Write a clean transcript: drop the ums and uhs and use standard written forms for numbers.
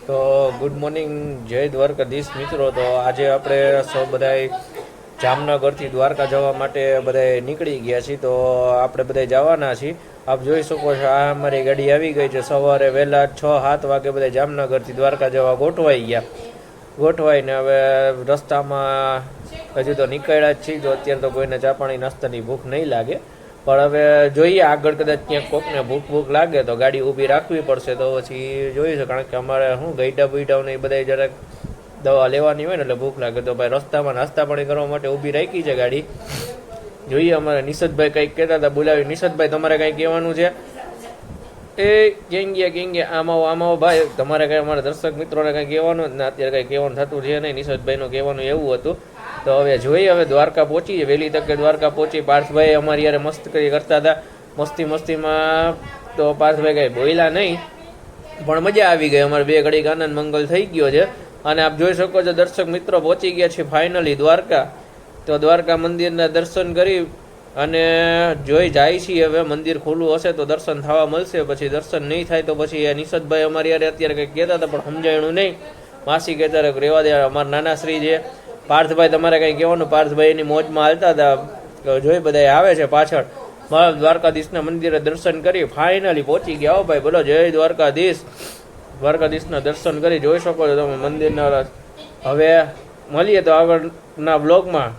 તો good morning, જય દ્વારકાધીશ મિત્રો. તો આજે આપણે સૌ બધાય જામનગરથી દ્વારકા જવા માટે બધાય નીકળી ગયા છીએ. તો આપણે બધાય જવાના છીએ. આપ જોઈ શકો છો, આ અમારી ગાડી આવી ગઈ છે. સવારે વહેલા 6-7 વાગે બધા જામનગરથી દ્વારકા જવા ગોઠવાઈને હવે રસ્તામાં હજુ તો નીકળ્યા જ છીએ. તો અત્યારે તો કોઈને ચા પાણી નાસ્તાની ભૂખ નહીં લાગે, પણ હવે જોઈએ આગળ કદાચ ક્યાંક કોકને ભૂખ લાગે તો ગાડી ઊભી રાખવી પડશે. તો પછી જોઈશું, કારણ કે અમારે શું ગઈડા બુઈડાઓને એ બધા જરાક દવા લેવાની હોય ને એટલે ભૂખ લાગે. તો ભાઈ રસ્તામાં નાસ્તા પાણી કરવા માટે ઊભી રાખી છે ગાડી. જોઈએ, અમારે નિશદભાઈ કંઈક કહેતા હતા, બોલાવી. નિશદભાઈ, તમારે કંઈ કહેવાનું છે? એ કેમ ગયા આમાં ભાઈ, તમારે કંઈ અમારા દર્શક મિત્રોને કંઈ કહેવાનું જ ને અત્યારે કંઈ કહેવાનું થતું છે નહીં. નિશદભાઈનું કહેવાનું એવું હતું. તો હવે જોઈએ, હવે દ્વારકા પહોંચીએ વહેલી તકે. દ્વારકા પહોંચી પાર્થભાઈ અમારી યારે મસ્તી કરતા હતા. મસ્તીમાં તો પાર્થભાઈ કંઈ બોલ્યા નહીં, પણ મજા આવી ગઈ. અમારે 2 ઘડીક આનંદ મંગલ થઈ ગયો છે. અને આપ જોઈ શકો છો દર્શક મિત્રો, પહોંચી ગયા છે ફાઇનલી દ્વારકા. તો દ્વારકા મંદિરના દર્શન કરી અને જોઈ જાય છીએ. હવે મંદિર ખુલ્લું હશે તો દર્શન થવા મળશે, પછી દર્શન નહીં થાય તો પછી નિશદભાઈ અમારી યારે અત્યારે કંઈક કહેતા હતા પણ સમજાણું નહીં. માસી કહેતા હતા રેવા દે, અમારા નાના શ્રી છે. પાર્થભાઈ, તમારે કંઈ કહેવાનું? પાર્થભાઈ એની મોજમાં હાલતા હતા. જોઈ બધા આવે છે પાછળ. દ્વારકાધીશના મંદિરે દર્શન કરી ફાઇનલી પહોંચી ગયા. હો ભાઈ, બોલો જય દ્વારકાધીશ. દ્વારકાધીશના દર્શન કરી જોઈ શકો છો તમે મંદિરના. હવે મળીએ તો આગળના બ્લોગમાં.